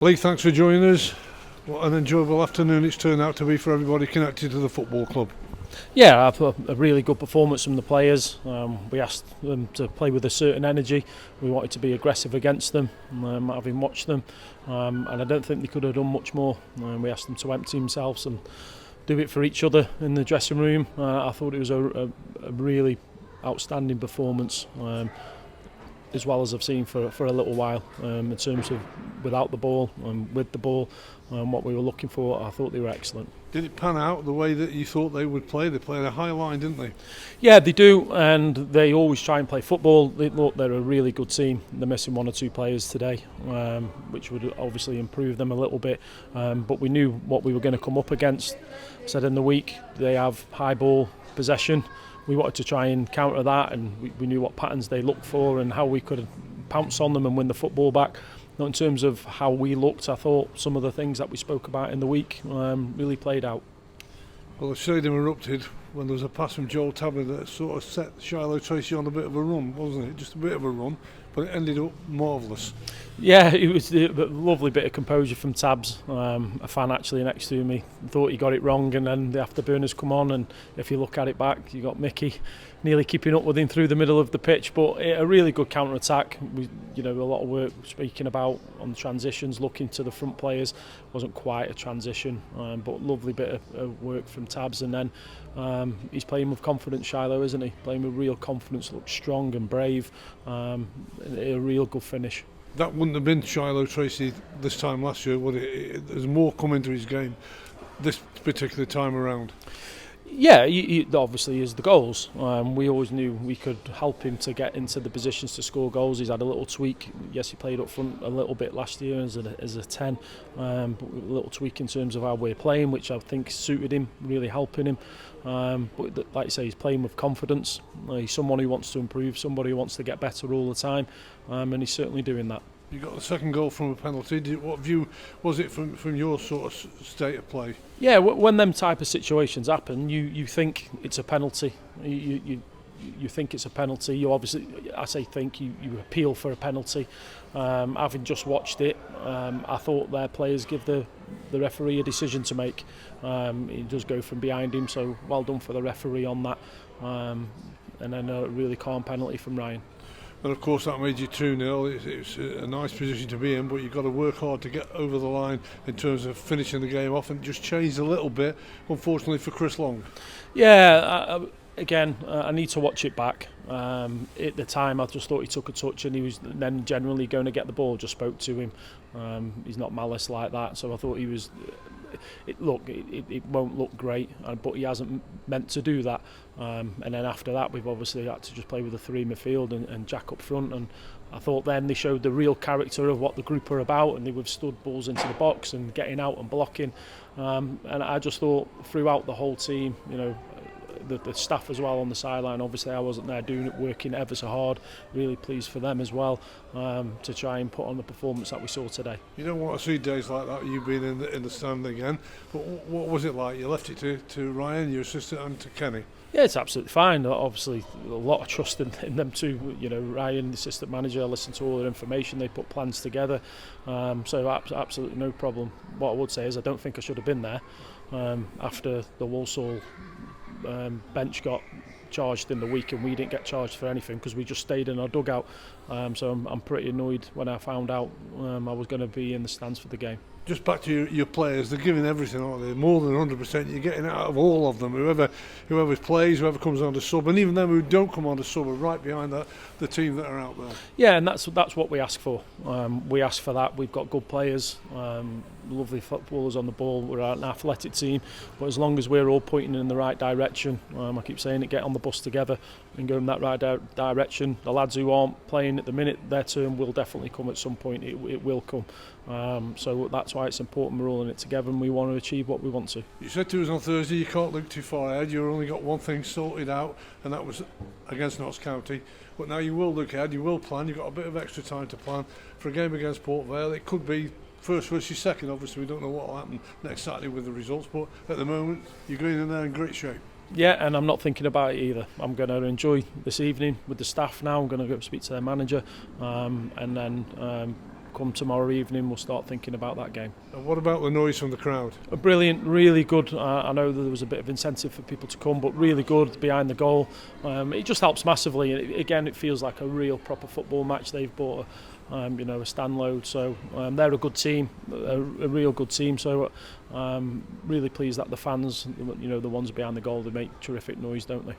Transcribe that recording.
Lee, thanks for joining us. What an enjoyable afternoon it's turned out to be for everybody connected to the football club. Yeah, I thought a really good performance from the players. We asked them to play with a certain energy. We wanted to be aggressive against them, having watched them, and I don't think they could have done much more. We asked them to empty themselves and do it for each other in the dressing room. I thought it was a really outstanding performance, as well as I've seen for a little while, in terms of without the ball and with the ball, what we were looking for. I thought they were excellent. Did it pan out the way that you thought they would play? They played a high line, didn't they? Yeah, they do, and they always try and play football. They're a really good team. They're missing one or two players today, which would obviously improve them a little bit. But we knew what we were going to come up against. I said in the week, they have high ball possession. We wanted to try and counter that, and we knew what patterns they looked for and how we could pounce on them and win the football back. Now, in terms of how we looked, I thought some of the things that we spoke about in the week really played out. Well, the stadium erupted when there was a pass from Joel Tabb that sort of set Shiloh Tracy on a bit of a run, wasn't it? Just a bit of a run, but it ended up marvellous. Yeah, it was a lovely bit of composure from Tabbs. A fan actually next to me thought he got it wrong, and then the afterburners come on, and if you look at it back, you got Mickey nearly keeping up with him through the middle of the pitch. But a really good counter attack. A lot of work speaking about on the transitions, looking to the front players. Wasn't quite a transition, but lovely bit of work from Tabbs. And then he's playing with confidence, Shiloh, isn't he? Playing with real confidence, looks strong and brave. A real good finish. That wouldn't have been Shiloh Tracy this time last year, would it? There's more coming to his game this particular time around. Yeah, he obviously is the goals. We always knew we could help him to get into the positions to score goals. He's had a little tweak. Yes, he played up front a little bit last year as a 10, but a little tweak in terms of how we're playing, which I think suited him, really helping him. But like you say, he's playing with confidence. He's someone who wants to improve, somebody who wants to get better all the time, and he's certainly doing that. You got the second goal from a penalty. What view was it from your sort of state of play? Yeah, when them type of situations happen, you think it's a penalty. You think it's a penalty. You obviously, I say think, you appeal for a penalty. Having just watched it, I thought their players give the referee a decision to make. He does go from behind him, so well done for the referee on that. And then a really calm penalty from Ryan. And of course that made you 2-0. It's a nice position to be in, but you've got to work hard to get over the line in terms of finishing the game off, and just changed a little bit, unfortunately, for Chris Long. Yeah, again, I need to watch it back. At the time, I just thought he took a touch, and he was then generally going to get the ball. Just spoke to him. He's not malice like that, so I thought he was. It won't look great, but he hasn't meant to do that. And then after that, we've obviously had to just play with the three in midfield and Jack up front. And I thought then they showed the real character of what the group are about, and they withstood balls into the box and getting out and blocking. And I just thought throughout the whole team, the staff as well on the sideline. Obviously, I wasn't there doing it, working ever so hard. Really pleased for them as well, to try and put on the performance that we saw today. You don't want to see days like that, you being in the stand again. But what was it like? You left it to Ryan, your assistant, and to Kenny. Yeah, it's absolutely fine. Obviously, a lot of trust in them too. Ryan, the assistant manager, I listened to all their information. They put plans together, so absolutely no problem. What I would say is I don't think I should have been there after the Walsall bench got charged in the week, and we didn't get charged for anything because we just stayed in our dugout. So I'm pretty annoyed when I found out I was going to be in the stands for the game. Just back to your players, they're giving everything, aren't they? More than 100%. You're getting out of all of them. Whoever plays, whoever comes on to sub, and even them who don't come on to sub are right behind the team that are out there. Yeah, and that's what we ask for. We ask for that. We've got good players, lovely footballers on the ball. We're an athletic team, but as long as we're all pointing in the right direction, I keep saying it, get on the bus together and go in that right direction. The lads who aren't playing at the minute, their turn will definitely come at some point. It will come. So that's why it's important we're all in it together, and we want to achieve what we want to. You said to us on Thursday you can't look too far ahead. You've only got one thing sorted out, and that was against Notts County. But now you will look ahead, you will plan. You've got a bit of extra time to plan for a game against Port Vale. It could be first versus second. Obviously we don't know what will happen next Saturday with the results, but at the moment you're going in there in great shape. Yeah, and I'm not thinking about it either. I'm going to enjoy this evening with the staff now. I'm going to go speak to their manager, and then come tomorrow evening, we'll start thinking about that game. And what about the noise from the crowd? Brilliant, really good. I know that there was a bit of incentive for people to come, but really good behind the goal. It just helps massively. Again, it feels like a real proper football match. They've bought a stand load, so they're a good team, a real good team. So really pleased that the fans, the ones behind the goal, they make terrific noise, don't they?